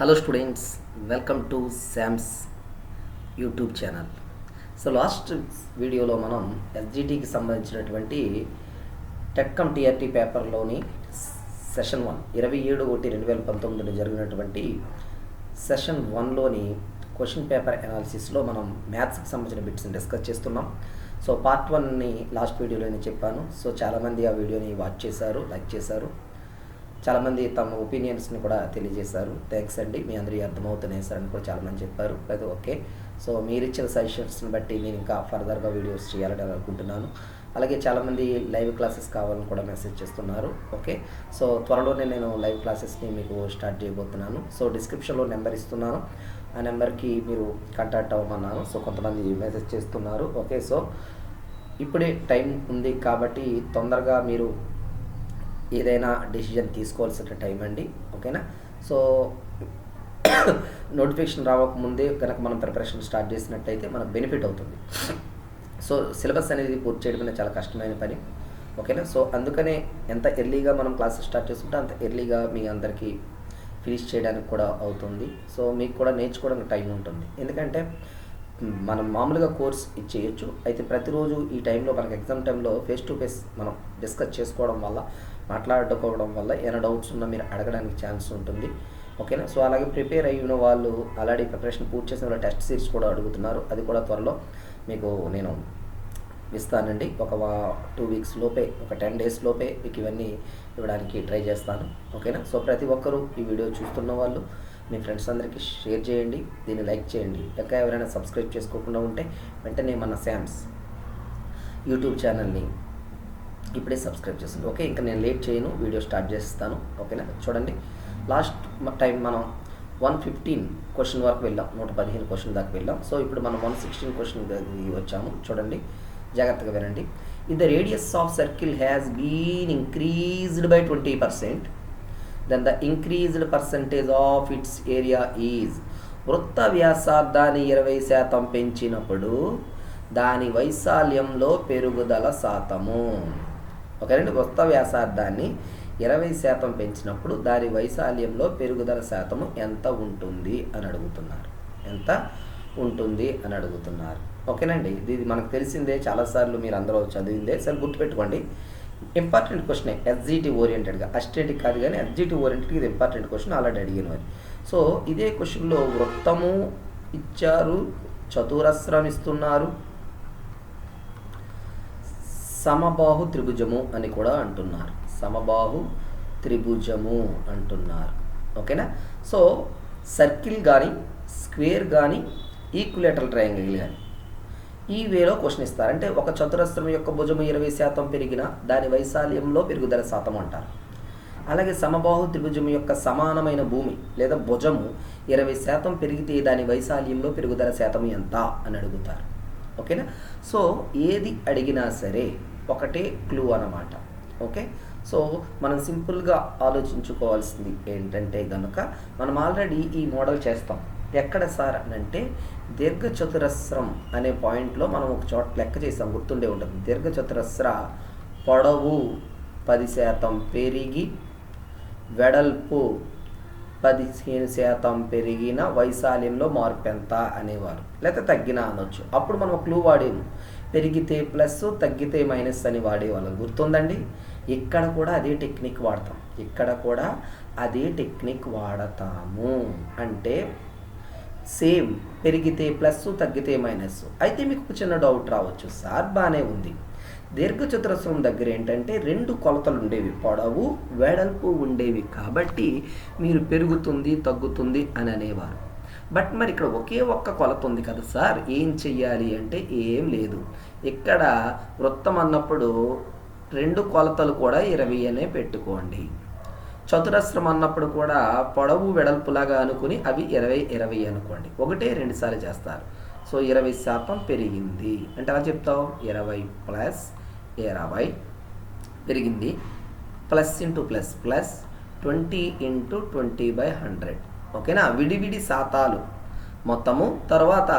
Hello students, welcome to Sam's YouTube channel. So last వీడియోలో మనం ఎస్జిటికి సంబంధించినటువంటి టెక్కమ్ టీఆర్టీ పేపర్లోని సెషన్ 1 27/1/2019 జరిగినటువంటి సెషన్ 1లోని క్వశ్చన్ పేపర్ అనాలిసిస్లో మనం మ్యాథ్స్కి సంబంధించిన బిట్స్ని డిస్కస్ చేస్తున్నాం. సో పార్ట్ 1ని లాస్ట్ వీడియోలో నేను చెప్పాను. సో చాలామంది ఆ వీడియోని వాచ్ చేశారు, లైక్ చేశారు. చాలామంది తమ ఒపీనియన్స్ని కూడా తెలియజేశారు. థ్యాంక్స్ అండి, మీ అందరికీ అర్థమవుతున్నాయి సార్ అని కూడా చాలామంది చెప్పారు. అది ఓకే. సో మీరు ఇచ్చిన సజెషన్స్ని బట్టి నేను ఇంకా ఫర్దర్గా వీడియోస్ చేయాలని అనుకుంటున్నాను. అలాగే చాలామంది లైవ్ క్లాసెస్ కావాలని కూడా మెసేజ్ చేస్తున్నారు. ఓకే, సో త్వరలోనే నేను లైవ్ క్లాసెస్ని మీకు స్టార్ట్ చేయబోతున్నాను. సో డిస్క్రిప్షన్లో నెంబర్ ఇస్తున్నాను, ఆ నెంబర్కి మీరు కాంటాక్ట్ అవ్వమన్నాను. సో కొంతమంది మెసేజ్ చేస్తున్నారు. ఓకే, సో ఇప్పుడే టైం ఉంది కాబట్టి తొందరగా మీరు ఏదైనా డెసిజన్ తీసుకోవాల్సిన టైం అండి. ఓకేనా? సో నోటిఫికేషన్ రావకముందే కనుక మనం ప్రిపరేషన్ స్టార్ట్ చేసినట్టయితే మనకు బెనిఫిట్ అవుతుంది. సో సిలబస్ అనేది పూర్తి చేయడం చాలా కష్టమైన పని. ఓకేనా? సో అందుకనే ఎంత ఎర్లీగా మనం క్లాసెస్ స్టార్ట్ చేసుకుంటే అంత ఎర్లీగా మీ అందరికీ ఫినిష్ చేయడానికి కూడా అవుతుంది. సో మీకు కూడా నేర్చుకోవడానికి టైం ఉంటుంది. ఎందుకంటే మనం మామూలుగా కోర్స్ ఇచ్చేయచ్చు, అయితే ప్రతిరోజు ఈ టైంలో మనకి ఎగ్జామ్ టైంలో ఫేస్ టు ఫేస్ మనం డిస్కస్ చేసుకోవడం వల్ల, మాట్లాడుకోవడం వల్ల ఏమైనా డౌట్స్ ఉన్నా మీరు అడగడానికి ఛాన్స్ ఉంటుంది. ఓకేనా? సో అలాగే ప్రిపేర్ అయిన వాళ్ళు ఆల్రెడీ ప్రిపరేషన్ పూర్తి చేసిన వాళ్ళు టెస్ట్ సిరీస్ కూడా అడుగుతున్నారు. అది కూడా త్వరలో మీకు నేను ఇస్తానండి. ఒక 2 వీక్స్ లోపే, ఒక 10 డేస్ లోపే మీకు ఇవన్నీ ఇవ్వడానికి ట్రై చేస్తాను. ఓకేనా? సో ప్రతి ఒక్కరూ ఈ వీడియో చూస్తున్న వాళ్ళు మీ ఫ్రెండ్స్ అందరికీ షేర్ చేయండి, దీన్ని లైక్ చేయండి. ఇంకా ఎవరైనా సబ్స్క్రైబ్ చేసుకోకుండా ఉంటే వెంటనే మన శామ్స్ యూట్యూబ్ ఛానల్ని ఇప్పుడే సబ్స్క్రైబ్ చేస్తుంది. ఓకే, ఇంకా నేను లేట్ చేయను, వీడియో స్టార్ట్ చేస్తాను. ఓకేనా? చూడండి, లాస్ట్ టైం మనం 115 క్వశ్చన్ వరకు వెళ్ళాం, 115 క్వశ్చన్ దాకా వెళ్ళాం. సో ఇప్పుడు మనం 116 క్వశ్చన్ వచ్చాము. చూడండి, జాగ్రత్తగా వినండి. If the radius of circle has been increased by 20%, then the increased percentage of its area is. వృత్త వ్యాసార్థాన్ని 20% పెంచినప్పుడు దాని వైశాల్యంలో పెరుగుదల శాతము. ఓకేనండి, వృత్త వ్యాసార్థాన్ని 20% పెంచినప్పుడు దాని వైశాల్యంలో పెరుగుదల శాతము ఎంత ఉంటుంది అని అడుగుతున్నారు. ఎంత ఉంటుంది అని అడుగుతున్నారు. ఓకేనండి, ఇది మనకు తెలిసిందే, చాలాసార్లు మీరు అందరూ చదివిందే. సరే గుర్తుపెట్టుకోండి, ఇంపార్టెంట్ క్వశ్చనే. ఎస్జిటి ఓరియంటెడ్గా, అస్టేటిక్ కాదు కానీ ఎస్జిటి ఓరియంటెడ్గా ఇది ఇంపార్టెంట్ క్వశ్చన్, ఆల్రెడీ అడిగిన మరి. సో ఇదే క్వశ్చన్లో వృత్తము ఇచ్చారు, చతురస్రం ఇస్తున్నారు, సమబాహు త్రిభుజము అని కూడా అంటున్నారు. సమబాహు త్రిభుజము అంటున్నారు. ఓకేనా? సో సర్కిల్ కానీ, స్క్వేర్ కానీ, ఈక్విలేటరల్ ట్రయాంగిల్ కానీ ఈ వేలో క్వశ్చన్ ఇస్తారు. అంటే ఒక చతురస్రం యొక్క భుజము 20% పెరిగిన దాని వైశాల్యంలో పెరుగుదల శాతం అంటారు. అలాగే సమబాహు త్రిభుజం యొక్క సమానమైన భూమి లేదా భుజము 20% పెరిగితే దాని వైశాల్యంలో పెరుగుదల శాతం ఎంత అని అడుగుతారు. ఓకేనా? సో ఏది అడిగినా సరే ఒకటే క్లూ అన్నమాట. ఓకే, సో మనం సింపుల్గా ఆలోచించుకోవాల్సింది ఏంటంటే కనుక మనం ఆల్రెడీ ఈ మోడల్ చేస్తాం. ఎక్కడ సార్ అని అంటే దీర్ఘచతురస్రం అనే పాయింట్లో మనం ఒక చోట లెక్క చేసాం, గుర్తుండే ఉంటుంది. దీర్ఘచతురస్ర పొడవు 10% పెరిగి వెడల్పు 15% పెరిగిన వైశాల్యంలో మార్పు ఎంత అనేవారు, లేకపోతే తగ్గిన అనొచ్చు. అప్పుడు మనం క్లూ వాడేము, పెరిగితే ప్లస్, తగ్గితే మైనస్ అని వాడేవాళ్ళం. గుర్తుందండి? ఇక్కడ కూడా అదే టెక్నిక్ వాడతాం. ఇక్కడ కూడా అదే టెక్నిక్ వాడతాము. అంటే సేమ్, పెరిగితే ప్లస్, తగ్గితే మైనస్. అయితే మీకు ఒక చిన్న డౌట్ రావచ్చు, సార్ బాగానే ఉంది, దీర్ఘచతురస్రం దగ్గర ఏంటంటే 2 కొలతలు ఉండేవి, పొడవు వెడల్పు ఉండేవి, కాబట్టి మీరు పెరుగుతుంది తగ్గుతుంది అని అనేవారు. బట్ మరి ఇక్కడ ఒకే ఒక్క కొలత ఉంది కదా సార్, ఏం చెయ్యాలి అంటే ఏం లేదు. ఇక్కడ వృత్తం అన్నప్పుడు 2 కొలతలు కూడా 20 అనే పెట్టుకోండి. చతురస్రం అన్నప్పుడు కూడా పొడవు వెడల్పులాగా అనుకుని అవి 20 అనుకోండి. 1-2 సార్లు చేస్తారు. సో 20% పెరిగింది అంటే అలా చెప్తావు, 20 ప్లస్ 20 పెరిగింది, plus into plus plus 20 into 20/100. ఓకేనా? విడివిడి శాతాలు మొత్తము, తర్వాత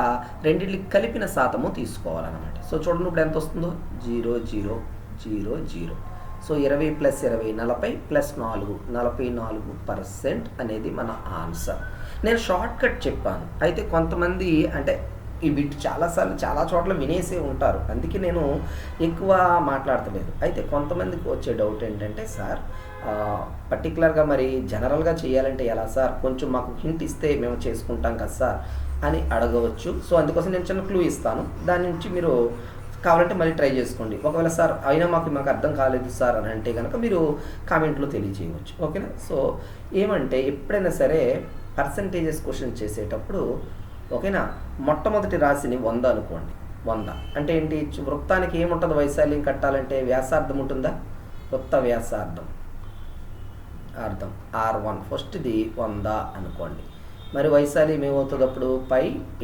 రెండింటికి కలిపిన శాతము తీసుకోవాలన్నమాట. సో చూడండి ఇప్పుడు ఎంత వస్తుందో, 0 0 0 0. సో 20 + 20 40 + 4 44% అనేది మన ఆన్సర్. నేను షార్ట్ కట్ చెప్పాను. అయితే కొంతమంది అంటే ఈ బిట్ చాలాసార్లు చాలా చోట్ల వినేసే ఉంటారు, అందుకే నేను ఎక్కువ మాట్లాడతలేదు. అయితే కొంతమందికి వచ్చే డౌట్ ఏంటంటే, సార్ పర్టికులర్గా మరి జనరల్గా చేయాలంటే ఎలా సార్, కొంచెం మాకు హింట్ ఇస్తే మేము చేసుకుంటాం కదా సార్ అని అడగవచ్చు. సో అందుకోసం నేను చిన్న క్లూ ఇస్తాను, దాని నుంచి మీరు కావాలంటే మళ్ళీ ట్రై చేసుకోండి. ఒకవేళ సార్ అయినా మాకు అర్థం కాలేదు సార్ అని అంటే కనుక మీరు కామెంట్లో తెలియజేయవచ్చు. ఓకేనా? సో ఏమంటే ఎప్పుడైనా సరే పర్సంటేజెస్ క్వశ్చన్ చేసేటప్పుడు, ఓకేనా, మొట్టమొదటి రాశిని 100 అనుకోండి. 100 అంటే ఏంటి? వృత్తానికి ఏముంటుంది? వైశాల్యం కట్టాలంటే వ్యాసార్థం ఉంటుందా? వృత్త వ్యాసార్థం అర్థం R1 ఫస్ట్ది 100 అనుకోండి. మరి వైశాల్యం ఏమవుతుంది అప్పుడు? π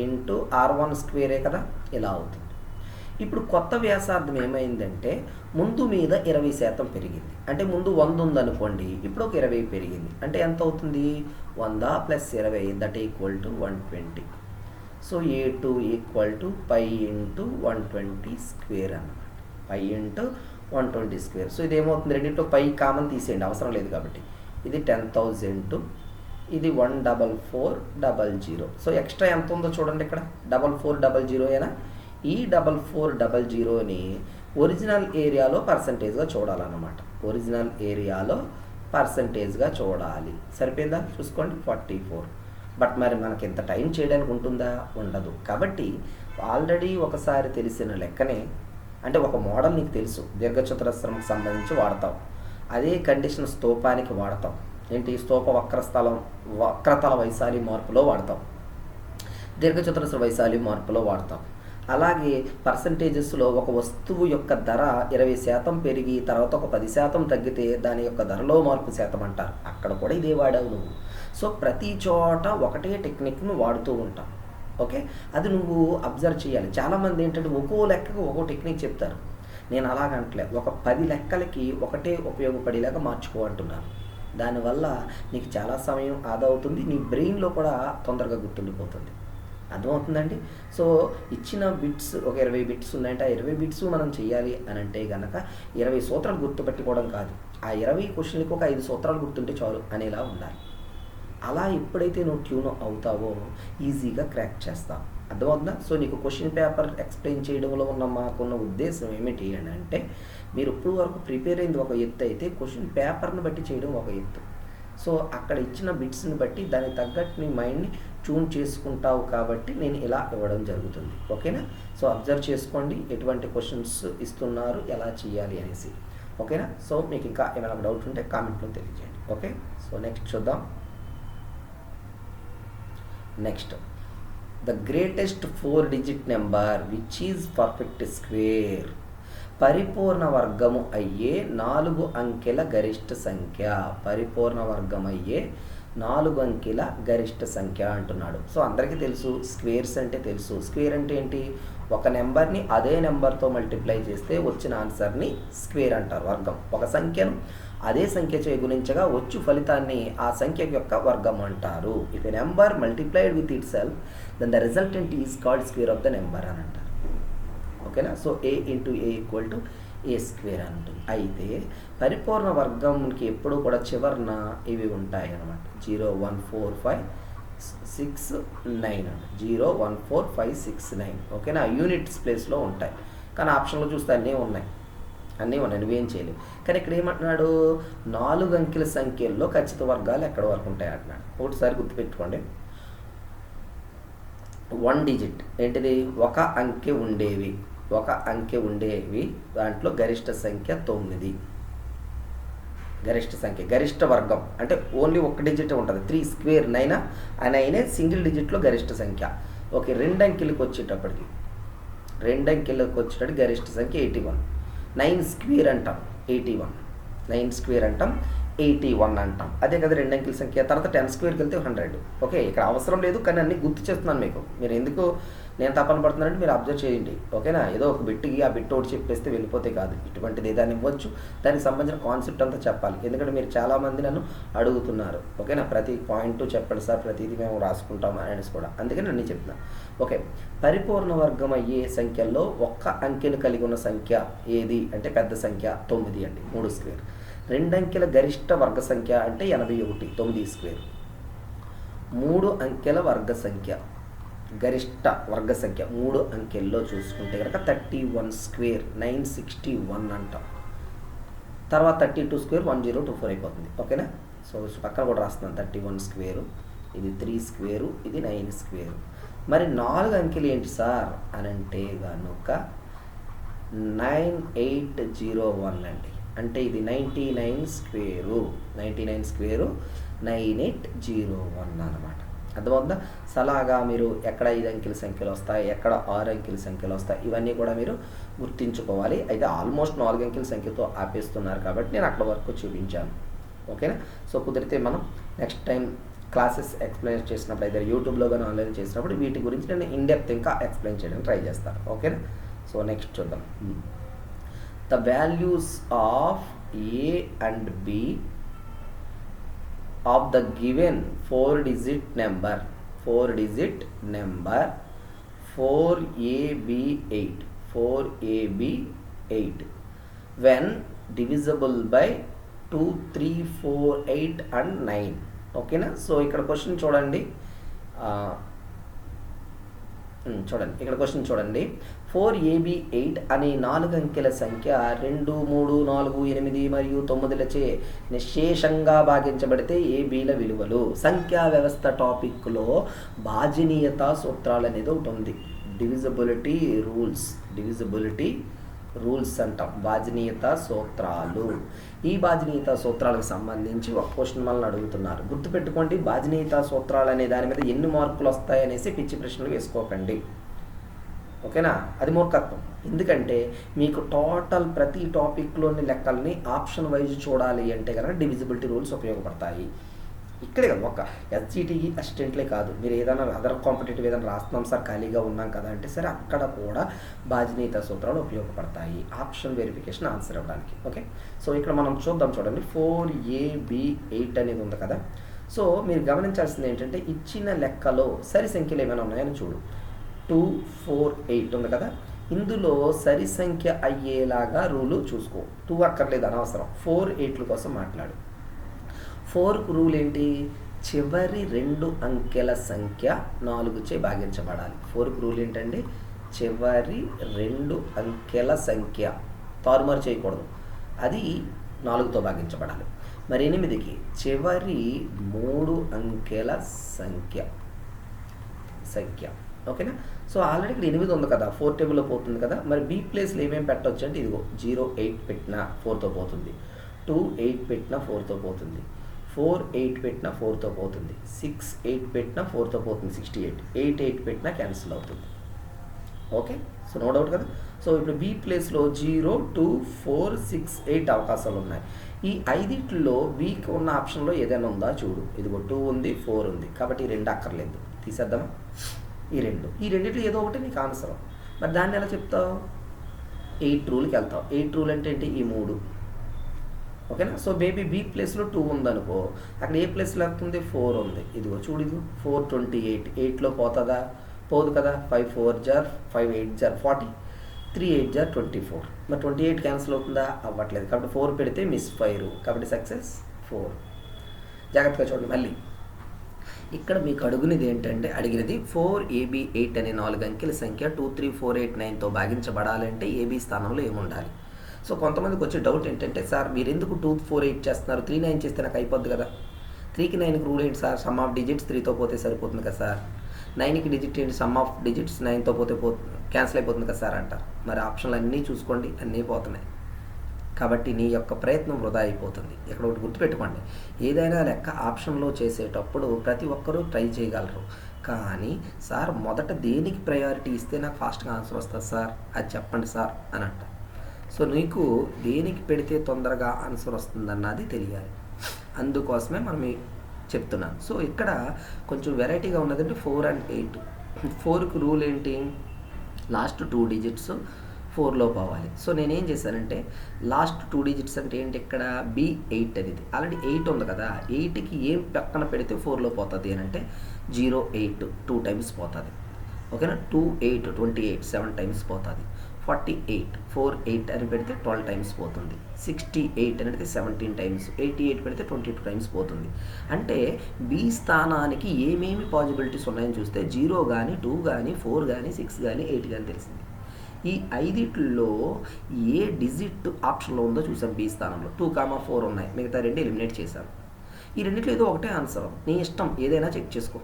× R1² కదా, ఇలా అవుతుంది. ఇప్పుడు కొత్త వ్యాసార్థం ఏమైందంటే ముందు మీద 20% పెరిగింది. అంటే ముందు 100 ఉందనుకోండి, ఇప్పుడు ఒక 20 పెరిగింది. అంటే ఎంత అవుతుంది? 100 + 20 that equal to 120. So A2 = π × 120² అన్నమాట. π × 120². సో ఇది ఏమవుతుంది? రెండింటిలో π కామన్ తీసేయండి, అవసరం లేదు కాబట్టి. ఇది 10,000, ఇది 14400. సో ఎక్స్ట్రా ఎంత ఉందో చూడండి ఇక్కడ, 4400 అయినా ఈ 4400ని ఒరిజినల్ ఏరియాలో పర్సంటేజ్గా చూడాలన్నమాట. ఒరిజినల్ ఏరియాలో పర్సంటేజ్గా చూడాలి. సరిపోయిందా? చూసుకోండి, 44. బట్ మరి మనకి ఎంత టైం చేయడానికి ఉంటుందా? ఉండదు. కాబట్టి ఆల్రెడీ ఒకసారి తెలిసిన లెక్కనే, అంటే ఒక మోడల్ నీకు తెలుసు, దీర్ఘచతురస్రంకి సంబంధించి వాడతాం. అదే కండిషన్ స్తూపానికి వాడతాం. ఏంటి? స్తూప వక్రతల వైశాల్య మార్పులో వాడతాం, దీర్ఘచతురస్ర వైశాల్య మార్పులో వాడతాం. అలాగే పర్సంటేజెస్లో ఒక వస్తువు యొక్క ధర 20% పెరిగి తర్వాత ఒక 10% తగ్గితే దాని యొక్క ధరలో మార్పు శాతం అంటారు. అక్కడ కూడా ఇదే వాడావు నువ్వు. సో ప్రతి చోట ఒకటే టెక్నిక్ను వాడుతూ ఉంటాం. ఓకే, అది నువ్వు అబ్జర్వ్ చేయాలి. చాలామంది ఏంటంటే ఒక్కో లెక్కకు ఒక్కో టెక్నిక్ చెప్తారు. నేను అలాగంటలే, ఒక 10 లెక్కలకి ఒకటే ఉపయోగపడేలాగా మార్చుకో అంటున్నాను. దానివల్ల నీకు చాలా సమయం ఆదా అవుతుంది, నీ బ్రెయిన్లో కూడా తొందరగా గుర్తుండిపోతుంది. అర్థమవుతుందండి? సో ఇచ్చిన బిట్స్ ఒక 20 బిట్స్ ఉన్నాయంటే ఆ 20 బిట్స్ మనం చేయాలి అని అంటే కనుక 20 సూత్రాలు గుర్తుపెట్టుకోవడం కాదు, ఆ 20 క్వశ్చన్లకు ఒక 5 సూత్రాలు గుర్తుంటే చాలు అనేలా ఉండాలి. అలా ఎప్పుడైతే నువ్వు ట్యూన్ అవుతావో ఈజీగా క్రాక్ చేస్తావు. అర్థమవుతుందా? సో నీకు క్వశ్చన్ పేపర్ ఎక్స్ప్లెయిన్ చేయడంలో మాకున్న ఉద్దేశం ఏమిటి అని అంటే, మీరు ఇప్పుడు వరకు ప్రిపేర్ అయింది ఒక ఎత్తు అయితే క్వశ్చన్ పేపర్ని బట్టి చేయడం ఒక ఎత్తు. సో అక్కడ ఇచ్చిన బిట్స్ని బట్టి దానికి తగ్గట్టు నీ మైండ్ని ట్యూన్ చేసుకుంటావు కాబట్టి నేను ఇలా ఇవ్వడం జరుగుతుంది. ఓకేనా? సో అబ్జర్వ్ చేసుకోండి ఎటువంటి క్వశ్చన్స్ ఇస్తున్నారు, ఎలా చేయాలి అనేసి. ఓకేనా? సో మీకు ఇంకా ఏమైనా డౌట్ ఉంటే కామెంట్లో తెలియజేయండి. ఓకే, సో నెక్స్ట్ చూద్దాం. Next, the greatest 4-digit number which is perfect square. పరిపూర్ణ వర్గము అయ్యే 4 అంకెల గరిష్ట సంఖ్య. పరిపూర్ణ వర్గం అయ్యే 4 అంకెల గరిష్ట సంఖ్య అంటున్నాడు. సో అందరికీ తెలుసు, స్క్వేర్స్ అంటే తెలుసు. స్క్వేర్ అంటే ఏంటి? ఒక నెంబర్ని అదే నెంబర్తో మల్టిప్లై చేస్తే వచ్చిన ఆన్సర్ని స్క్వేర్ అంటారు, వర్గం. ఒక సంఖ్యను అదే సంఖ్యచే గుణించగా వచ్చు ఫలితాన్ని ఆ సంఖ్య యొక్క వర్గం అంటారు. If a number multiplied with itself then the resultant is called square of the number అని అంటారు. ఓకేనా? సో A × A = A² అని ఉంటుంది. అయితే పరిపూర్ణ వర్గంకి ఎప్పుడు కూడా చివరన ఇవి ఉంటాయి అన్నమాట. 0 1 4 5 6 9 0 1 4 5 6 9. ఓకేనా? యూనిట్స్ ప్లేస్లో ఉంటాయి, కానీ ఆప్షన్లో చూస్తే అన్నీ ఉన్నాయి, నువ్వేం చేయలేవు. కానీ ఇక్కడ ఏమంటున్నాడు? 4 అంకెల సంఖ్యల్లో ఖచ్చిత వర్గాలు ఎక్కడ వరకు ఉంటాయి అంటున్నాడు. ఒకటిసారి గుర్తుపెట్టుకోండి, 1 digit ఏంటిది? ఒక అంకె ఉండేవి, దాంట్లో గరిష్ట సంఖ్య 9. గరిష్ట సంఖ్య, గరిష్ట వర్గం అంటే ఓన్లీ 1 digit ఉంటుంది. 3² 9 9 సింగిల్ డిజిట్లో గరిష్ట సంఖ్య. ఓకే, 2 అంకెలకు వచ్చేటప్పటికి గరిష్ట సంఖ్య 81. 9² అంటాం 81, 9² అంటాం 81 అంటాం. అదే కదా 2 అంకెల సంఖ్య. తర్వాత 10 స్క్వేర్కి వెళ్తే 100. ఓకే, ఇక్కడ అవసరం లేదు కానీ అన్నీ గుర్తు చేస్తున్నాను మీకు. మీరు ఎందుకు నేను తపన పడుతున్నానంటే మీరు అబ్జర్వ్ చేయండి. ఓకేనా, ఏదో ఒక బిట్కి ఆ బిట్ ఒకటి చెప్పేస్తే వెళ్ళిపోతే కాదు. ఇటువంటిది ఏదైనా ఇవ్వచ్చు, దానికి సంబంధించిన కాన్సెప్ట్ అంతా చెప్పాలి. ఎందుకంటే మీరు చాలామంది నన్ను అడుగుతున్నారు. ఓకేనా, ప్రతి పాయింట్ చెప్పండి సార్, ప్రతిదీ మేము రాసుకుంటాం అనేసి కూడా. అందుకని అన్నీ చెప్తున్నాను. ఓకే, పరిపూర్ణ వర్గం అయ్యే సంఖ్యల్లో ఒక్క అంకెను కలిగి ఉన్న సంఖ్య ఏది అంటే పెద్ద సంఖ్య 9 అండి, 3 స్క్వేర్. 2 అంకెల గరిష్ట వర్గ సంఖ్య అంటే 81, 9 స్క్వేర్. 3 అంకెల వర్గ సంఖ్య గరిష్ట వర్గ సంఖ్య 3 అంకెల్లో చూసుకుంటే కనుక 31 స్క్వేర్ 961 అంటాం. తర్వాత 32 స్క్వేర్ 1024 అయిపోతుంది. ఓకేనా, సో పక్కన కూడా రాస్తున్నాను. 31 స్క్వేరు, ఇది 3 స్క్వేరు, ఇది 9 స్క్వేరు. మరి 4 అంకెలు ఏంటి సార్ అని అంటే కనుక 9801 అండి. అంటే ఇది 99 స్క్వేరు 9801 అనమాట. అర్థమవుతుందా? అలాగా మీరు ఎక్కడ 5 అంకెల సంఖ్యలు వస్తాయి, ఎక్కడ 6 అంకెల సంఖ్యలు వస్తాయి, ఇవన్నీ కూడా మీరు గుర్తించుకోవాలి. అయితే ఆల్మోస్ట్ 4 అంకెల సంఖ్యతో ఆపేస్తున్నారు కాబట్టి నేను అక్కడ వరకు చూపించాను. ఓకేనా, సో కుదిరితే మనం నెక్స్ట్ టైం క్లాసెస్ ఎక్స్ప్లెయిన్ చేసినప్పుడు అయితే యూట్యూబ్లో కానీ ఆన్లైన్ చేసినప్పుడు వీటి గురించి నేను ఇన్డెప్త్ ఇంకా ఎక్స్ప్లెయిన్ చేయడానికి ట్రై చేస్తాను. ఓకేనా, సో నెక్స్ట్ చూద్దాం. The values of A and B of the given 4-digit number 4AB8 when divisible by 2, 3, 4, 8 and 9. ఓకేనా, సో ఇక్కడ క్వశ్చన్ చూడండి. ఇక్కడ క్వశ్చన్ చూడండి. 4AB8 అనే 4 అంకెల సంఖ్య 2, 3, 4, 8 మరియు 9లచే నిశేషంగా భాగించబడితే ఏబీల విలువలు. సంఖ్యా వ్యవస్థ టాపిక్లో భాజనీయత సూత్రాలు అనేది ఒకటి ఉంది. డివిజిబిలిటీ రూల్స్ అంటాం, భాజనీయత సూత్రాలు. ఈ భాజనీయత సూత్రాలకు సంబంధించి ఒక క్వశ్చన్ మనల్ని అడుగుతున్నారు. గుర్తుపెట్టుకోండి, భాజనీయత సూత్రాలు అనే దాని మీద ఎన్ని మార్కులు వస్తాయి అనేసి పిచ్చి ప్రశ్నలు వేసుకోకండి. ఓకేనా, అది మూర్ఖత్వం. ఎందుకంటే మీకు టోటల్ ప్రతి టాపిక్లోని లెక్కల్ని ఆప్షన్ వైజ్ చూడాలి అంటే కనుక డివిజిబిలిటీ రూల్స్ ఉపయోగపడతాయి. ఇక్కడే కదా ఒక ఎస్జిటిఈ అసిస్టెంట్లే కాదు, మీరు ఏదైనా అదర్ కాంపిటేటివ్ ఏదైనా రాస్తున్నాం సార్ ఖాళీగా ఉన్నాం కదా అంటే సరే అక్కడ కూడా భాజనీయత సూత్రాలు ఉపయోగపడతాయి ఆప్షన్ వెరిఫికేషన్ ఆన్సర్ ఇవ్వడానికి. ఓకే, సో ఇక్కడ మనం చూడండి 4AB8 అనేది ఉంది కదా. సో మీరు గమనించాల్సింది ఏంటంటే ఇచ్చిన లెక్కలో సరి సంఖ్యలు ఏమైనా ఉన్నాయని చూడు. 2, 4, 8 ఉంది కదా, ఇందులో సరి సంఖ్య అయ్యేలాగా రూలు చూసుకో. 2 అక్కర్లేదు, అనవసరం. 4, 8 కోసం మాట్లాడు. 4కు రూల్ ఏంటి? చివరి 2 అంకెల సంఖ్య 4చే భాగించబడాలి. 4కు రూల్ ఏంటండి? చివరి 2 అంకెల సంఖ్య తారుమారు చేయకూడదు, అది 4తో భాగించబడాలి. మరి 8కి చివరి 3 అంకెల సంఖ్య. ఓకేనా, సో ఆల్రెడీ ఇక్కడ 8 ఉంది కదా, 4 టేబుల్లో పోతుంది కదా. మరి బి ప్లేస్లో ఏమేమి పెట్టవచ్చు అంటే ఇదిగో 0, 8 పెట్టినా 4తో పోతుంది, 2, 8 పెట్టినా 4తో పోతుంది, 4, 8 పెట్టినా 4తో పోతుంది, 6, 8 పెట్టినా 4తో పోతుంది, 68, 8, 8 పెట్టినా క్యాన్సిల్ అవుతుంది. ఓకే, సో నో డౌట్ కదా. సో ఇప్పుడు బి ప్లేస్లో 0, 2, 4, 6, 8 అవకాశాలు ఉన్నాయి. ఈ 5లో బికి ఉన్న ఆప్షన్లో ఏదైనా ఉందా చూడు. ఇదిగో 2 ఉంది, 4 ఉంది, కాబట్టి ఈ 2 అక్కర్లేదు, తీసేద్దామా. ఈ రెండిట్లో ఏదో ఒకటి నీకు ఆన్సర్. మరి దాన్ని ఎలా చెప్తావు? 8 రూల్కి వెళ్తావు. 8 రూల్ అంటే ఏంటి? ఈ 3. ఓకేనా, సో బేబీ బి ప్లేస్లో 2 ఉందనుకో, అక్కడ ఏ ప్లేస్లో వెళ్తుంది? 4 ఉంది. ఇదిగో చూడు, ఇది 428, 8లో పోతుందా? పోదు కదా. 5 4 జార్ 5 8 జార్ 40, 3 8 జార్ 24. మరి 28 క్యాన్సిల్ అవుతుందా? అవ్వట్లేదు, కాబట్టి 4 పెడితే మిస్ ఫైర్, కాబట్టి సక్సెస్ 4. జాగ్రత్తగా చూడండి. మళ్ళీ ఇక్కడ మీకు అడిగినది 4AB8 అనే 4 అంకెల సంఖ్య 2, 3, 4, 8, 9తో భాగించబడాలంటే ఏబీ స్థానంలో ఏముండాలి? సో కొంతమందికి వచ్చే డౌట్ ఏంటంటే సార్ మీరు ఎందుకు 2, 4, 8 చేస్తున్నారు? 3, 9 చేస్తే నాకు అయిపోద్ది కదా. 3కి 9కి రూల్ ఏంటి సార్? సమ్ ఆఫ్ డిజిట్స్ 3తో పోతే సరిపోతుంది కదా సార్. 9కి డిజిట్ ఏంటి? సమ్ ఆఫ్ డిజిట్స్ 9తో పోతే క్యాన్సిల్ అయిపోతుంది కదా సార్ అంటారు. మరి ఆప్షన్లు అన్నీ చూసుకోండి, అన్నీ పోతున్నాయి, కాబట్టి నీ యొక్క ప్రయత్నం వృధా అయిపోతుంది. ఇక్కడ ఒకటి గుర్తుపెట్టుకోండి, ఏదైనా లెక్క ఆప్షన్లో చేసేటప్పుడు ప్రతి ఒక్కరూ ట్రై చేయగలరు, కానీ సార్ మొదట దేనికి ప్రయారిటీ ఇస్తే నాకు ఫాస్ట్గా ఆన్సర్ వస్తుంది సార్, అది చెప్పండి సార్ అని అంట. సో నీకు దేనికి పెడితే తొందరగా ఆన్సర్ వస్తుందన్నది తెలియాలి. అందుకోసమే మనం చెప్తున్నాను. సో ఇక్కడ కొంచెం వెరైటీగా ఉన్నదంటే 4 and 8. 4కి రూల్ ఏంటి, లాస్ట్ 2 డిజిట్స్ 4లో పోవాలి. సో నేనేం చేశానంటే లాస్ట్ 2 డిజిట్స్ అంటే ఏంటి, ఇక్కడ B8 అనేది ఆల్రెడీ 8 ఉంది కదా, 8కి ఏం పక్కన పెడితే 4లో పోతుంది అని అంటే 08 2 టైమ్స్ పోతుంది. ఓకేనా, 2 8 28 7 టైమ్స్ పోతుంది. 48 4 8 అని పెడితే 12 టైమ్స్ పోతుంది. 68 అని పెడితే 17 టైమ్స్, 88 పెడితే 22 టైమ్స్ పోతుంది. అంటే బి స్థానానికి ఏమేమి పాజిబిలిటీస్ ఉన్నాయని చూస్తే 0 కానీ 2 కానీ 4 కానీ 6 కానీ 8 కానీ తెలిసింది. ఈ 5లో ఏ డిజిట్ ఆప్షన్లో ఉందో చూసాం. బి స్థానంలో 2, 4 ఉన్నాయి, మిగతా 2 ఎలిమినేట్ చేశాను. ఈ రెండిట్లో ఏదో ఒకటే ఆన్సర్, నీ ఇష్టం ఏదైనా చెక్ చేసుకో.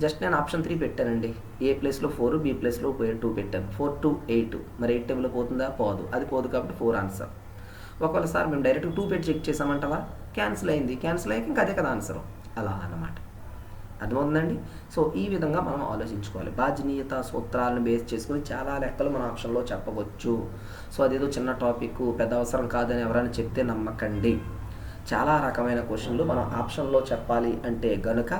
జస్ట్ నేను ఆప్షన్ 3 పెట్టానండి, ఏ ప్లేస్లో 4 బి ప్లేస్లో 2 పెట్టాను. 4 2 8, మరి 8 టేబుల్లో పోతుందా, పోదు. అది పోదు కాబట్టి 4 ఆన్సర్. ఒకవేళ సార్ మేము డైరెక్ట్ 2 పెట్టి చెక్ చేసామంటావా, క్యాన్సిల్ అయింది. క్యాన్సిల్ అయ్యాక ఇంకా అదే కదా ఆన్సర్, అలా అన్నమాట. అర్థమవుతుందండి. సో ఈ విధంగా మనం ఆలోచించుకోవాలి. బాధ్యనీయత సూత్రాలను బేస్ చేసుకుని చాలా లెక్కలు మన ఆప్షన్లో చెప్పవచ్చు. సో అదేదో చిన్న టాపిక్ పెద్ద అవసరం కాదని ఎవరైనా చెప్తే నమ్మకండి. చాలా రకమైన క్వశ్చన్లు మనం ఆప్షన్లో చెప్పాలి అంటే గనుక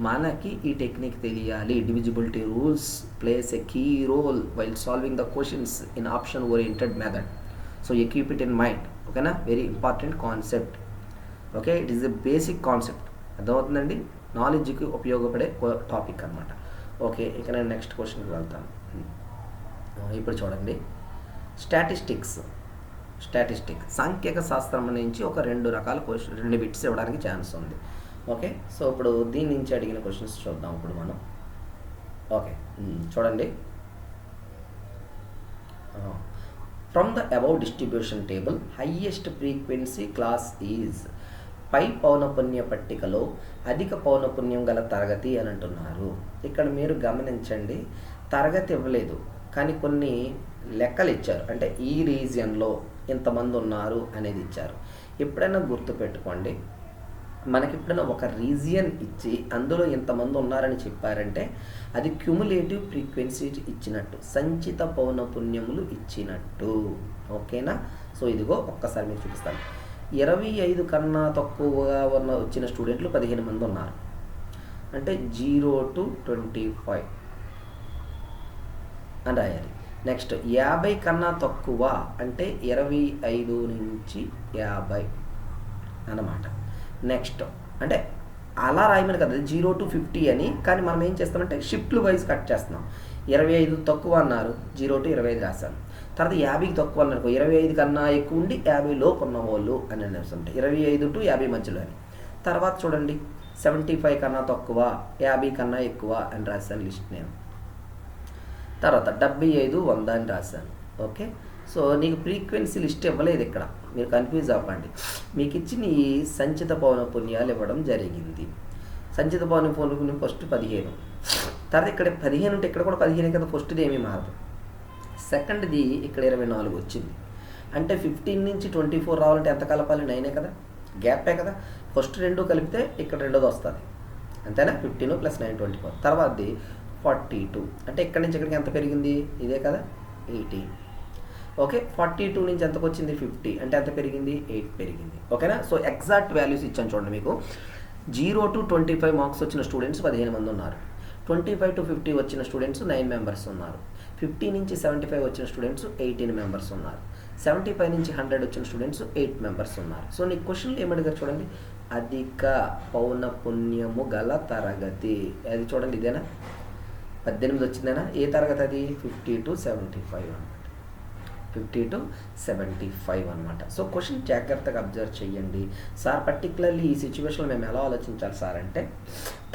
మనకి ఈ టెక్నిక్ తెలియాలి. Divisibility rules plays a key role while solving the questions in option oriented method. So you keep it in mind. ఓకేనా, very important concept. Okay, it is a basic concept. అర్థమవుతుందండి, నాలెడ్జ్కి ఉపయోగపడే టాపిక్ అనమాట. Okay, ఇక నేను next క్వశ్చన్కి వెళ్తాను. ఇప్పుడు చూడండి, స్టాటిస్టిక్స్ సాంఖ్యక శాస్త్రం నుంచి ఒక 2 రకాల క్వశ్చన్ 2 బిట్స్ ఇవ్వడానికి ఛాన్స్ ఉంది. ఓకే, సో ఇప్పుడు దీని నుంచి అడిగిన క్వశ్చన్స్ చూద్దాం ఇప్పుడు మనం. ఓకే, చూడండి. From the above distribution table highest frequency class is. పై పౌనపున్య పట్టికలో అధిక పౌనపున్యం గల తరగతి అని అంటున్నారు. ఇక్కడ మీరు గమనించండి, తరగతి ఇవ్వలేదు కానీ కొన్ని లెక్కలు ఇచ్చారు. అంటే ఈ రీజియన్లో ఇంతమంది ఉన్నారు అనేది ఇచ్చారు. ఎప్పుడైనా గుర్తుపెట్టుకోండి, మనకి ఎప్పుడైనా ఒక రీజియన్ ఇచ్చి అందులో ఇంతమంది ఉన్నారని చెప్పారంటే అది క్యుములేటివ్ ఫ్రీక్వెన్సీ ఇచ్చినట్టు, సంచిత పౌనపున్యములు ఇచ్చినట్టు. ఓకేనా, సో ఇదిగో ఒక్కసారి మీకు చూపిస్తాను. 25 కన్నా తక్కువగా వచ్చిన స్టూడెంట్లు 15 మంది ఉన్నారు. అంటే 0 to 25 అని రాయాలి. నెక్స్ట్ 50 కన్నా తక్కువ అంటే 25 నుంచి 50 అన్నమాట. నెక్స్ట్ అంటే అలా రాయమని కదా 0 to 50 అని, కానీ మనం ఏం చేస్తామంటే షిఫ్ట్లు వైజ్ కట్ చేస్తున్నాం. 25 తక్కువ అన్నారు, 0 to 25 రాశాను. తర్వాత 50కి తక్కువ అన్నారు, 25 కన్నా ఎక్కువ ఉండి 50 లోపు ఉన్న వాళ్ళు అని అనేస్తుంటే 25 to 50 మధ్యలో అని. తర్వాత చూడండి 75 కన్నా తక్కువ 50 కన్నా ఎక్కువ అని రాశాను లిస్ట్ నేను. తర్వాత 75 100 అని రాశాను. ఓకే, సో నీకు ఫ్రీక్వెన్సీ లిస్ట్ ఇవ్వలేదు ఇక్కడ, మీరు కన్ఫ్యూజ్ అవ్వండి. మీకు ఇచ్చిన ఈ సంచిత పౌనపున్యాలు ఇవ్వడం జరిగింది. సంచిత పౌనపున్యం ఫస్ట్ 15, తర్వాత ఇక్కడ 15 ఉంటే ఇక్కడ కూడా 15 కదా, ఫస్ట్ది ఏమీ మారదు. సెకండ్ది ఇక్కడ 24 వచ్చింది. అంటే 15 నుంచి 24 రావాలంటే ఎంత కలపాలి, 9 కదా, గ్యాపే కదా. ఫస్ట్ 2 కలిపితే ఇక్కడ 2ది వస్తుంది, అంతేనా. 15 + 9 24. తర్వాతది 42, అంటే ఇక్కడ నుంచి ఇక్కడికి ఎంత పెరిగింది, ఇదే కదా 18. ఓకే, 42 నుంచి ఎంతకు వచ్చింది 50, అంటే ఎంత పెరిగింది 8 పెరిగింది. ఓకేనా, సో ఎగ్జాక్ట్ వాల్యూస్ ఇచ్చాను చూడండి మీకు. 0 to 25 మార్క్స్ వచ్చిన స్టూడెంట్స్ 15 మంది ఉన్నారు. 25 to 50 వచ్చిన స్టూడెంట్స్ 9 మెంబర్స్ ఉన్నారు. 50 నుంచి 75 వచ్చిన స్టూడెంట్స్ 18 మెంబర్స్ ఉన్నారు. 75 నుంచి 100 వచ్చిన స్టూడెంట్స్ 8 మెంబర్స్ ఉన్నారు. సో నీ క్వశ్చన్లు ఏమడిగారు చూడండి, అధిక పౌనపున్యము గల తరగతి. అది చూడండి, ఇదేనా 18 వచ్చిందేనా, ఏ తరగతి అది 50 to 75 అనమాట. 50 to 75 అనమాట. సో క్వశ్చన్ జాగ్రత్తగా అబ్జర్వ్ చేయండి. సార్ పర్టికులర్లీ ఈ సిచ్యువేషన్లో మేము ఎలా ఆలోచించాలి సార్ అంటే,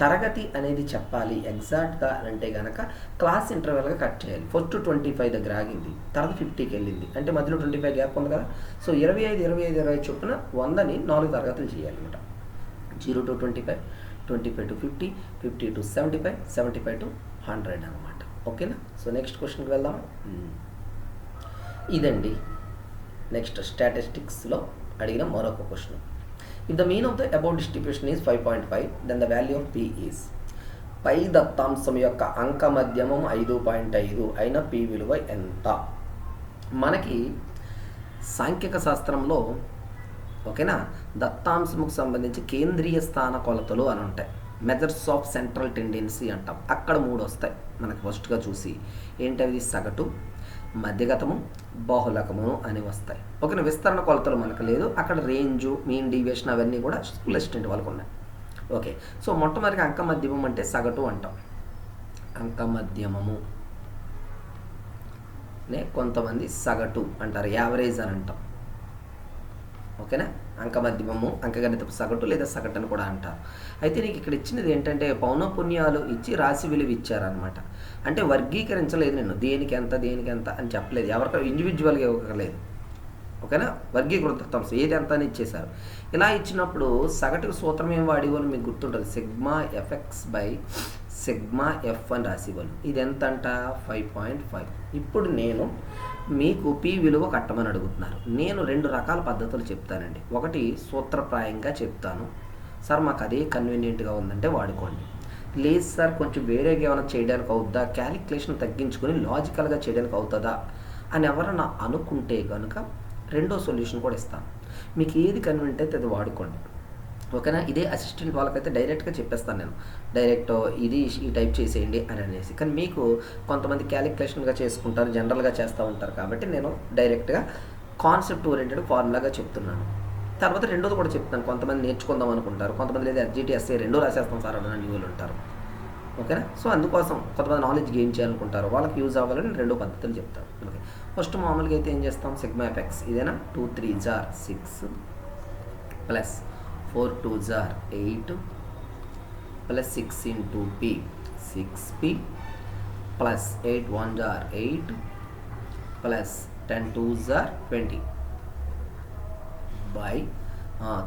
తరగతి అనేది చెప్పాలి ఎగ్జాక్ట్గా అంటే కనుక క్లాస్ ఇంటర్వెల్గా కట్ చేయాలి. ఫస్ట్ 25 దగ్గర ఆగింది, తర్వాత 50కి వెళ్ళింది, అంటే మధ్యలో 25 గ్యాప్ ఉంది కదా. సో 25 25 20 చొప్పున 100ని 4 తరగతులు చేయాలన్నమాట. 0 to 25, 25 to 50, 50 to 75, 75 to 100 అనమాట. ఓకేనా, సో నెక్స్ట్ క్వశ్చన్కి వెళ్దాం. ఇదండి నెక్స్ట్ స్టాటిస్టిక్స్లో అడిగిన మరొక question. If the mean of the about distribution is 5.5, then the value of P is. పై దత్తాంశం యొక్క అంక మధ్యమం 5.5 అయిన పి విలువ ఎంత? మనకి సాంఖ్యక శాస్త్రంలో ఓకేనా. దత్తాంశముకు సంబంధించి కేంద్రీయ స్థాన కొలతలు అని ఉంటాయి, మెజర్స్ ఆఫ్ సెంట్రల్ టెండెన్సీ అంటాం. అక్కడ 3 వస్తాయి మనకు ఫస్ట్గా చూసి. ఏంటవి? సగటు, మధ్యగతము, బాహులకము అని వస్తాయి. ఓకేనా. విస్తరణ కొలతలు మనకు లేదు, అక్కడ రేంజు, మీన్ డీవియేషన్ అవన్నీ కూడా స్కూల్ అసిస్టెంట్ వాళ్ళకు ఉన్నాయి. ఓకే. సో మొట్టమొదటిగా అంక మధ్యమం అంటే సగటు అంటాం. అంక మధ్యమము కొంతమంది సగటు అంటారు, యావరేజ్ అని అంటాం. ఓకేనా. అంక మధ్యమము, అంకగణితపు సగటు లేదా సగటు అని కూడా అంటారు. అయితే నీకు ఇక్కడ ఇచ్చినది ఏంటంటే పౌనపున్యాలు ఇచ్చి రాశి విలువ ఇచ్చారనమాట. అంటే వర్గీకరించలేదు, నేను దేనికి ఎంత అని చెప్పలేదు, ఎవరికి ఇండివిజువల్గా ఇవ్వలేదు. ఓకేనా. వర్గీకృత దత్తాంశం ఏది ఎంత అని ఇచ్చేశారు. ఇలా ఇచ్చినప్పుడు సగటుకు సూత్రం ఏం వాడేవాళ్ళు మీకు గుర్తుంటుంది, sigma F X by sigma F అని రాసేవాళ్ళు. ఇది ఎంత అంట? 5.5. ఇప్పుడు నేను మీకు పి విలువ కట్టమని అడుగుతున్నారు. నేను 2 రకాల పద్ధతులు చెప్తానండి. ఒకటి సూత్రప్రాయంగా చెప్తాను, సార్ మాకు అదే కన్వీనియంట్గా ఉందంటే వాడుకోండి. లేదు సార్ కొంచెం వేరేగా ఏమైనా చేయడానికి అవుద్దా, క్యాలిక్యులేషన్ తగ్గించుకొని లాజికల్గా చేయడానికి అవుతుందా అని ఎవరన్నా అనుకుంటే కనుక రెండో సొల్యూషన్ కూడా ఇస్తాను. మీకు ఏది కన్వీనియంట్ అయితే అది వాడుకోండి. ఓకేనా. ఇదే అసిస్టెంట్ వాళ్ళకైతే డైరెక్ట్గా చెప్పేస్తాను నేను, డైరెక్ట్ ఇది ఈ టైప్ చేసేయండి అని అనేసి. కానీ మీకు కొంతమంది క్యాలిక్యులేషన్గా చేసుకుంటారు, జనరల్గా చేస్తూ ఉంటారు, కాబట్టి నేను డైరెక్ట్గా కాన్సెప్ట్ ఓరియంటెడ్ ఫార్ములాగా చెప్తున్నాను. తర్వాత రెండోది కూడా చెప్తాను, కొంతమంది నేర్చుకుందాం అనుకుంటారు, కొంతమంది లేదా ఎస్జిటిఎస్ఏ 2 రాసేస్తాం సార్ అన్న న్యూలు ఉంటారు. ఓకేనా. సో అందుకోసం కొంతమంది నాలెడ్జ్ గెయిన్ చేయాలనుకుంటారు, వాళ్ళకి యూజ్ అవ్వాలని 2 పద్ధతులు చెప్తాను. ఓకే. ఫస్ట్ మామూలుగా అయితే ఏం చేస్తాం, సిగ్మా ఎఫ్ఎక్స్ ఇదేనా, 2 3s are 6 plus 4 2s are 8 plus 6 into p 6p plus 8 1s are 8 plus 10 2s are 20 by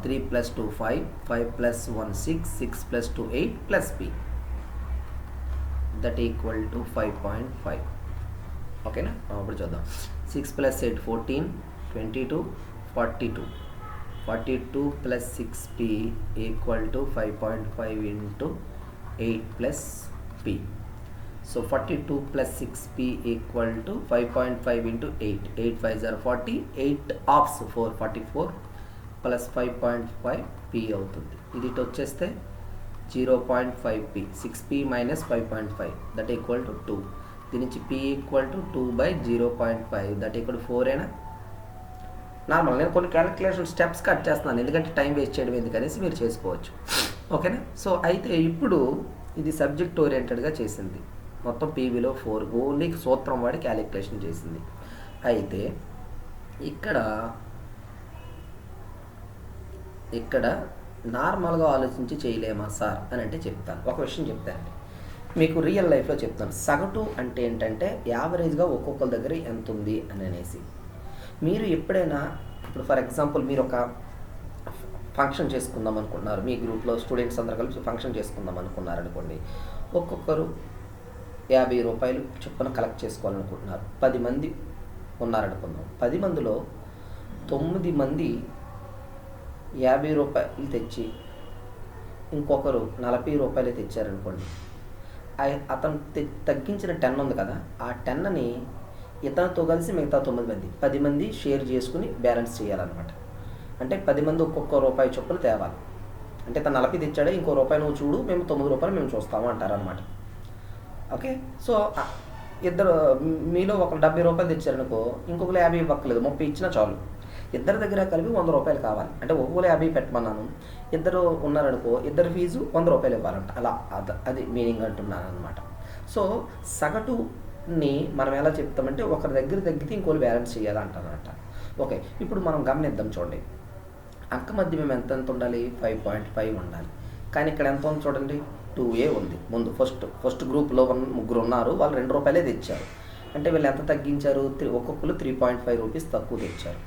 3 plus 2 5 5 plus 1 6 6 plus 2 8 plus p that equal to 5.5. ఓకేనా. ఇప్పుడు చూద్దాం. 6 plus 8 14 22 42 42 plus 6p equal to 5.5 into 8 plus p. So 42 plus 6p equal to 5.5 into 8. 8 5s are 40. 8 ops 4 44 plus 5.5p అవుతుంది. ఇది ఇటు వచ్చేస్తే 0.5p. 6p minus 5.5 that equal to 2. దీని నుంచి p equal to 2 by 0.5 that equal to 4 అయినా. Normal నేను కొన్ని calculation steps cut చేస్తున్నాను, ఎందుకంటే టైం వేస్ట్ చేయడం ఎందుకనేసి మీరు చేసుకోవచ్చు. ఓకేనా. సో అయితే ఇప్పుడు ఇది సబ్జెక్ట్ ఓరియంటెడ్గా చేసింది, మొత్తం పీ విలువ 4 ఓన్లీ సూత్రం వాడి క్యాలిక్యులేషన్ చేసింది. అయితే ఇక్కడ నార్మల్గా ఆలోచించి చేయలేమా సార్ అని అంటే చెప్తాను. ఒక విషయం చెప్తానండి, మీకు రియల్ లైఫ్లో చెప్తాను. సగటు అంటే ఏంటంటే యావరేజ్గా ఒక్కొక్కరి దగ్గర ఎంత ఉంది అని అనేసి. మీరు ఎప్పుడైనా ఇప్పుడు ఫర్ ఎగ్జాంపుల్ మీరు ఒక ఫంక్షన్ చేసుకుందాం అనుకున్నారు, మీ గ్రూప్లో స్టూడెంట్స్ అందరూ కలిసి ఫంక్షన్ చేసుకుందాం అనుకున్నారు అనుకోండి. ఒక్కొక్కరు 50 రూపాయలు చొప్పున కలెక్ట్ చేసుకోవాలనుకుంటున్నారు. 10 మంది ఉన్నారనుకుందాం. 10 మందిలో 9 మంది 50 రూపాయలు తెచ్చి ఇంకొకరు 40 రూపాయలు తెచ్చారనుకోండి. అతను తగ్గించిన 10 ఉంది కదా, ఆ 10ని ఇతనితో కలిసి మిగతా 9 మంది 10 మంది షేర్ చేసుకుని బ్యాలెన్స్ చేయాలన్నమాట. అంటే 10 మంది ఒక్కొక్క రూపాయి చొప్పున తేవాలి. అంటే తను 40 తెచ్చాడే, ఇంకో రూపాయి నువ్వు చూడు, మేము 9 రూపాయలు మేము చూస్తాము అంటారనమాట. ఓకే. సో ఇద్దరు మీలో ఒకరు 70 రూపాయలు తెచ్చారనుకో, ఇంకొకరు 50 ఇవ్వక్కలేదు, 30 ఇచ్చినా చాలు. ఇద్దరి దగ్గర కలిపి 100 రూపాయలు కావాలి. అంటే ఒక్కొక్కరు 50 పెట్టమన్నాను, ఇద్దరు ఉన్నారనుకో, ఇద్దరు ఫీజు 100 రూపాయలు ఇవ్వాలంట. అలా అది మీనింగ్ అంటున్నాను అనమాట. సో సగటుని మనం ఎలా చెప్తామంటే ఒకరి దగ్గర తగ్గితే ఇంకోరు బ్యాలెన్స్ చేయాలంటారనమాట. ఓకే. ఇప్పుడు మనం గమనిద్దాం, చూడండి. అంక మధ్యమం ఎంత ఉండాలి, 5.5 ఉండాలి. కానీ ఇక్కడ ఎంత ఉంది చూడండి, 2a ఉంది ముందు. ఫస్ట్ గ్రూప్లో 3 ఉన్నారు, వాళ్ళు 2 రూపాయలే తెచ్చారు. అంటే వీళ్ళు ఎంత తగ్గించారు, ఒక్కొక్కరు 3.5 రూపీస్ తక్కువ తెచ్చారు.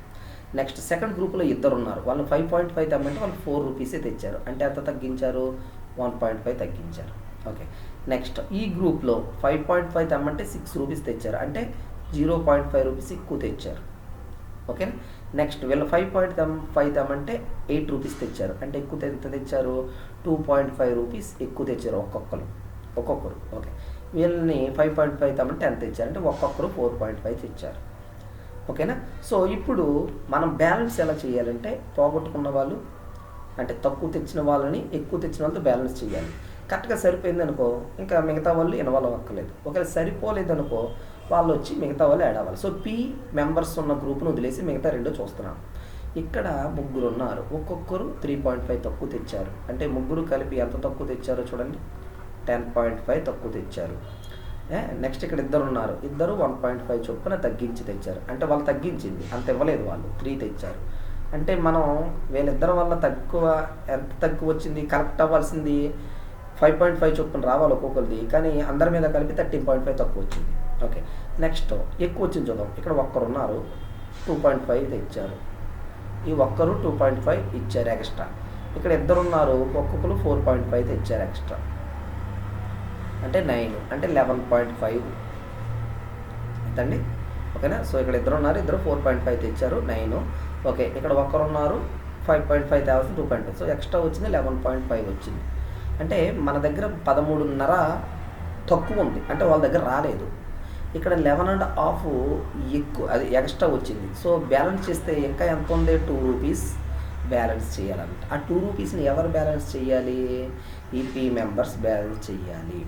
నెక్స్ట్ సెకండ్ గ్రూప్లో 2 ఉన్నారు, వాళ్ళు 5.5 తెమ్మంటే వాళ్ళు 4 రూపీసే తెచ్చారు. అంటే ఎంత తగ్గించారు, 1.5 తగ్గించారు. ఓకే. నెక్స్ట్ ఈ గ్రూప్లో 5.5 తెమ్మంటే 6 రూపీస్ తెచ్చారు. అంటే 0.5 రూపీస్ ఎక్కువ తెచ్చారు. ఓకేనా. నెక్స్ట్ వీళ్ళు 5.5 తెమ్మంటే 8 రూపీస్ తెచ్చారు. అంటే ఎక్కువ ఎంత తెచ్చారు, 2.5 రూపీస్ ఎక్కువ తెచ్చారు ఒక్కొక్కరు. ఓకే. వీళ్ళని 5.5 తెమ్మంటే ఎంత తెచ్చారు, అంటే ఒక్కొక్కరు 4.5 తెచ్చారు. ఓకేనా. సో ఇప్పుడు మనం బ్యాలెన్స్ ఎలా చేయాలంటే పోగొట్టుకున్న వాళ్ళు అంటే తక్కువ తెచ్చిన వాళ్ళని ఎక్కువ తెచ్చిన వాళ్ళతో బ్యాలెన్స్ చేయాలి. కరెక్ట్గా సరిపోయింది అనుకో ఇంకా మిగతా వాళ్ళు ఇన్వాల్వ్ అవ్వక్కర్లేదు. ఒకవేళ సరిపోలేదు అనుకో వాళ్ళు వచ్చి మిగతా వాళ్ళు యాడ్ అవ్వాలి. సో పీ మెంబర్స్ ఉన్న గ్రూప్ను వదిలేసి మిగతా రెండో చూస్తున్నాం. ఇక్కడ ముగ్గురు ఉన్నారు, ఒక్కొక్కరు 3.5 తక్కువ తెచ్చారు. అంటే ముగ్గురు కలిపి ఎంత తక్కువ తెచ్చారో చూడండి, 10.5 తక్కువ తెచ్చారు. నెక్స్ట్ ఇక్కడ ఇద్దరు ఉన్నారు, ఇద్దరు 1.5 చొప్పున తగ్గించి తెచ్చారు. అంటే వాళ్ళు తగ్గించింది అంత ఇవ్వలేదు, వాళ్ళు 3 తెచ్చారు. అంటే మనం వీళ్ళిద్దరి వల్ల తక్కువ ఎంత తక్కువ వచ్చింది, కరెక్ట్ అవ్వాల్సింది 5.5 చొప్పున రావాలి ఒక్కొక్కరిది, కానీ అందరి మీద కలిపి 13.5 తక్కువ వచ్చింది. ఓకే, నెక్స్ట్ ఎక్కువ వచ్చింది చూద్దాం. ఇక్కడ ఒక్కరు ఉన్నారు 2.5 తెచ్చారు, ఈ ఒక్కరు 2.5 ఇచ్చారు ఎక్స్ట్రా. ఇక్కడ ఇద్దరు ఉన్నారు, ఒక్కొక్కరు 4.5 తెచ్చారు ఎక్స్ట్రా, అంటే 9 అంటే 11.5 ఎంతండి. ఓకేనా. సో ఇక్కడ ఇద్దరు ఉన్నారు, ఇద్దరు 4.5 తెచ్చారు 9. ఓకే, ఇక్కడ ఒక్కరు ఉన్నారు 5.5 తేవాల్సి 2.5, సో ఎక్స్ట్రా వచ్చింది 11.5 వచ్చింది. అంటే మన దగ్గర 13.5 తక్కువ ఉంది, అంటే వాళ్ళ దగ్గర రాలేదు. ఇక్కడ 11.5 ఎక్కువ, అది ఎక్స్ట్రా వచ్చింది. సో బ్యాలెన్స్ చేస్తే ఇంకా ఎంత ఉంది, 2 రూపీస్ బ్యాలెన్స్ చేయాలంట. ఆ 2 రూపీస్ని ఎవరు బ్యాలెన్స్ చేయాలి, ఈపీ మెంబర్స్ బ్యాలెన్స్ చేయాలి.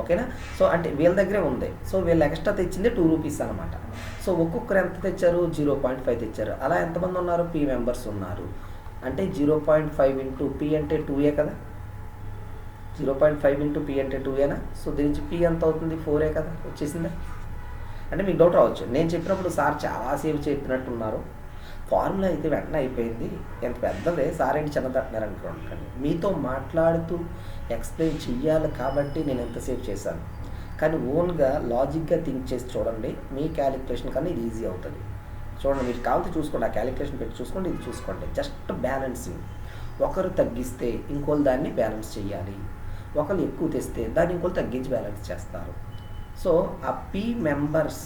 ఓకేనా. సో అంటే వీళ్ళ దగ్గరే ఉంది, సో వీళ్ళు ఎక్స్ట్రా తెచ్చింది 2 రూపీస్ అనమాట. సో ఒక్కొక్కరు ఎంత తెచ్చారు, 0.5 తెచ్చారు. అలా ఎంతమంది ఉన్నారు, పీ మెంబర్స్ ఉన్నారు. అంటే 0.5 ఇంటూ పీ అంటే 2ఏ కదా, 0.5 ఇంటూ పీ అంటే 2ఏనా. సో దీని నుంచి పీ ఎంత అవుతుంది, 4ఏ కదా, వచ్చేసిందా. అంటే మీకు డౌట్ రావచ్చు, నేను చెప్పినప్పుడు సార్ చాలాసేపు చెప్పినట్టున్నారు, ఫార్ములా అయితే వెంటనే అయిపోయింది, ఎంత పెద్దదే సార్ ఏంటి చిన్నదంటున్నారు అనుకోండి. మీతో మాట్లాడుతూ ఎక్స్ప్లెయిన్ చెయ్యాలి కాబట్టి నేను ఎంతసేపు చేశాను, కానీ ఓన్గా లాజిక్గా థింక్ చేసి చూడండి, మీ క్యాలిక్యులేషన్ కన్నా ఇది ఈజీ అవుతుంది. చూడండి, మీరు కావాలంటే చూసుకోండి, ఆ క్యాలిక్యులేషన్ పెట్టి చూసుకోండి, ఇది చూసుకోండి. జస్ట్ బ్యాలెన్సింగ్, ఒకరు తగ్గిస్తే ఇంకోళ్ళు దాన్ని బ్యాలెన్స్ చేయాలి, ఒకరు ఎక్కువ తెస్తే దాన్ని ఇంకోళ్ళు తగ్గించి బ్యాలెన్స్ చేస్తారు. సో ఆ పీ మెంబర్స్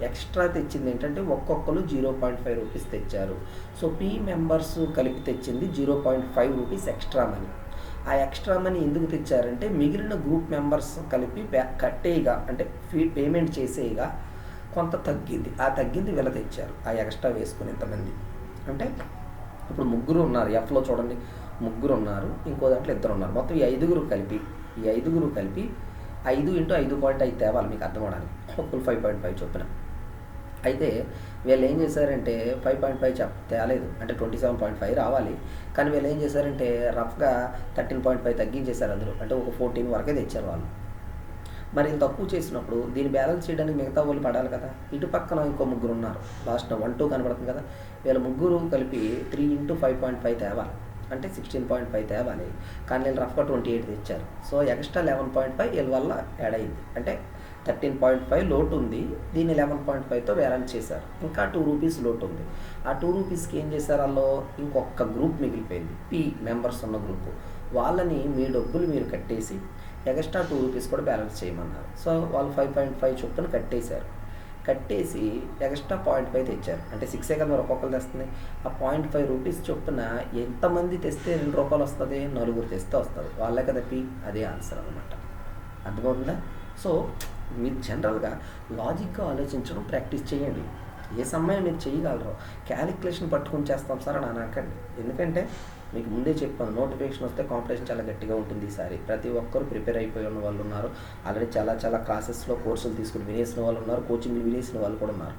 ఎక్స్ట్రా తెచ్చింది ఏంటంటే ఒక్కొక్కరు 0.5 రూపీస్ తెచ్చారు. సో పీ మెంబర్స్ కలిపి తెచ్చింది 0.5 రూపీస్ ఎక్స్ట్రా మనీ. ఆ ఎక్స్ట్రా మనీ ఎందుకు తెచ్చారంటే మిగిలిన గ్రూప్ మెంబర్స్ కలిపి కట్టేగా, అంటే పేమెంట్ చేసేగా కొంత తగ్గింది, ఆ తగ్గింది వీళ్ళ తెచ్చారు, ఆ ఎక్స్ట్రా వేసుకుని ఇంతమంది. అంటే ఇప్పుడు ముగ్గురు ఉన్నారు, ఎఫ్లో చూడండి ముగ్గురు ఉన్నారు, ఇంకో దాంట్లో ఇద్దరు ఉన్నారు, మొత్తం ఈ ఐదుగురు కలిపి 5 ఇంటూ 5.5 తేవాలి మీకు అర్థం అవడానికి, ఒక్కరు 5.5 చొప్పున. అయితే వీళ్ళు ఏం చేశారంటే 5.5 తేలేదు, అంటే 27.5 రావాలి, కానీ వీళ్ళు ఏం చేశారంటే రఫ్గా 13.5 తగ్గించేశారు అందులో, అంటే ఒక 14 వరకే తెచ్చారు వాళ్ళు. మరి ఇంత తక్కువ చేసినప్పుడు దీన్ని బ్యాలెన్స్ చేయడానికి మిగతా వాళ్ళు పడాలి కదా. ఇటు పక్కన ఇంకో ముగ్గురు ఉన్నారు, లాస్ట్ 1, 2 కనబడుతుంది కదా, వీళ్ళ ముగ్గురు కలిపి 3 ఇంటూ 5.5 తేవాలి, అంటే 16.5 తేవాలి, కానీ వీళ్ళు రఫ్గా 28 తెచ్చారు. సో ఎక్స్ట్రా 11.5 వీళ్ళ వల్ల యాడ్ అయింది, అంటే 13.5 లోటు ఉంది, దీన్ని 11.5తో బ్యాలెన్స్ చేశారు. ఇంకా 2 రూపీస్ లోటు ఉంది. ఆ 2 రూపీస్కి ఏం చేశారు, వాళ్ళు ఇంకొక గ్రూప్ మిగిలిపోయింది, పీ మెంబర్స్ ఉన్న గ్రూపు, వాళ్ళని మీ డబ్బులు మీరు కట్టేసి ఎక్స్ట్రా 2 రూపీస్ కూడా బ్యాలెన్స్ చేయమన్నారు. సో వాళ్ళు 5.5 చొప్పున కట్టేశారు, కట్టేసి ఎక్స్ట్రా 0.5 తెచ్చారు, అంటే 6 కదా మరి ఒక్కొక్కరు తెస్తుంది. ఆ 0.5 రూపీస్ చొప్పున ఎంతమంది తెస్తే 2 రూపాయలు వస్తుంది, 4 తెస్తే వస్తుంది, వాళ్ళే కదా పీ, అదే ఆన్సర్ అనమాట. అర్థమవుతుందా. సో మీరు జనరల్గా లాజిక్గా ఆలోచించడం ప్రాక్టీస్ చేయండి, ఏ సమయం మీరు చేయగలరో. క్యాలిక్యులేషన్ పట్టుకుని చేస్తాం సార్ అని అనకండి, ఎందుకంటే మీకు ముందే చెప్పాను, నోటిఫికేషన్ వస్తే కాంపిటీషన్ చాలా గట్టిగా ఉంటుంది ఈసారి. ప్రతి ఒక్కరు ప్రిపేర్ అయిపోయి ఉన్న వాళ్ళు ఉన్నారు, ఆల్రెడీ చాలా క్లాసెస్లో కోర్సులు తీసుకుని వినేసిన వాళ్ళు ఉన్నారు, కోచింగ్లు వినేసిన వాళ్ళు కూడా ఉన్నారు,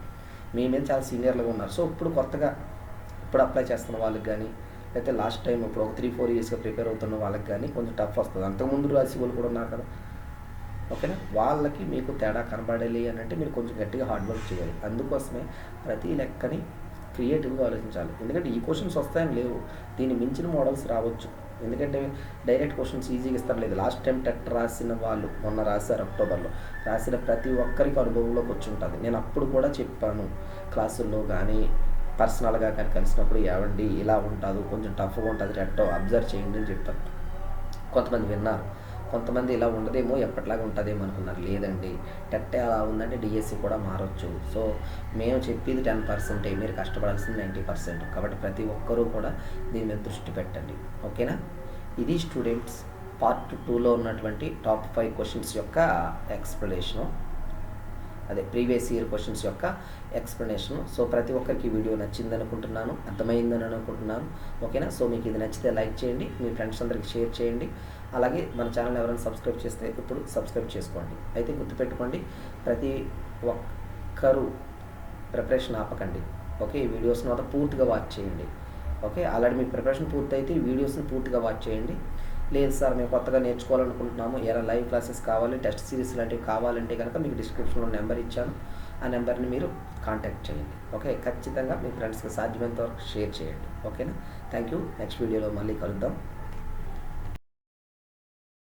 మీ మీద చాలా సీనియర్లుగా ఉన్నారు. సో ఇప్పుడు కొత్తగా ఇప్పుడు అప్లై చేస్తున్న వాళ్ళకి కానీ, లేకపోతే లాస్ట్ టైం ఇప్పుడు ఒక 3-4 ఇయర్స్గా ప్రిపేర్ అవుతున్న వాళ్ళకి కానీ కొంచెం టఫ్ వస్తుంది, అంతకుముందు రాసి వాళ్ళు కూడా ఉన్నారు కదా. ఓకేనా, వాళ్ళకి మీకు తేడా కనబడాలి అని అంటే మీరు కొంచెం గట్టిగా హార్డ్ వర్క్ చేయాలి. అందుకోసమే ప్రతి లెక్కని క్రియేటివ్గా ఆలోచించాలి, ఎందుకంటే ఈ క్వశ్చన్స్ వస్తాయని లేవు, దీన్ని మించిన మోడల్స్ రావచ్చు. ఎందుకంటే డైరెక్ట్ క్వశ్చన్స్ ఈజీగా ఇస్తారు లేదు. లాస్ట్ టైం టెట్ రాసిన వాళ్ళు మొన్న రాశారు, అక్టోబర్లో రాసిన ప్రతి ఒక్కరికి అనుభవంలోకి వచ్చి ఉంటుంది. నేను అప్పుడు కూడా చెప్పాను క్లాసుల్లో కానీ పర్సనల్గా కానీ కలిసినప్పుడు, ఏవండి ఇలా ఉంటుంది, కొంచెం టఫ్గా ఉంటుంది టెట్, అబ్జర్వ్ చేయండి అని చెప్పాను. కొంతమంది విన్నారు, కొంతమంది ఇలా ఉండదేమో ఎప్పటిలాగా ఉంటుందేమో అనుకున్నారు. లేదండి, టెట్ అలా ఉందంటే డిఎస్సి కూడా మారచ్చు. సో మేము చెప్పేది 10%, మీరు కష్టపడాల్సింది 90%. కాబట్టి ప్రతి ఒక్కరూ కూడా దీని మీద దృష్టి పెట్టండి. ఓకేనా, ఇది స్టూడెంట్స్ పార్ట్ 2లో ఉన్నటువంటి టాప్ 5 క్వశ్చన్స్ యొక్క ఎక్స్ప్లెనేషను. అదే ప్రీవియస్ ఇయర్ క్వశ్చన్స్ యొక్క ఎక్స్ప్లెనేషన్. సో ప్రతి ఒక్కరికి వీడియో నచ్చింది అనుకుంటున్నాను, అర్థమైందని అనుకుంటున్నాను. ఓకేనా? సో మీకు ఇది నచ్చితే లైక్ చేయండి, మీ ఫ్రెండ్స్ అందరికి షేర్ చేయండి. అలాగే మన ఛానల్ ఎవరైనా సబ్స్క్రైబ్ చేస్తే ఇప్పుడు సబ్స్క్రైబ్ చేసుకోండి. అయితే గుర్తుపెట్టుకోండి, ప్రతి ఒక్కరూ ప్రిపరేషన్ ఆపకండి. ఓకే, ఈ వీడియోస్ని మాత్రం పూర్తిగా వాచ్ చేయండి. ఓకే, ఆల్రెడీ మీ ప్రిపరేషన్ పూర్తయితే ఈ వీడియోస్ని పూర్తిగా వాచ్ చేయండి. లేదు సార్ మేము కొత్తగా నేర్చుకోవాలనుకుంటున్నాము, ఏమైనా లైవ్ క్లాసెస్ కావాలి, టెస్ట్ సిరీస్ లాంటివి కావాలంటే కనుక మీకు డిస్క్రిప్షన్లో నెంబర్ ఇచ్చాను, ఆ నెంబర్ని మీరు కాంటాక్ట్ చేయండి. ఓకే, ఖచ్చితంగా మీ ఫ్రెండ్స్కి సాధ్యమైనంత వరకు షేర్ చేయండి. ఓకేనా? Thank you. నెక్స్ట్ వీడియోలో మళ్ళీ కలుద్దాం.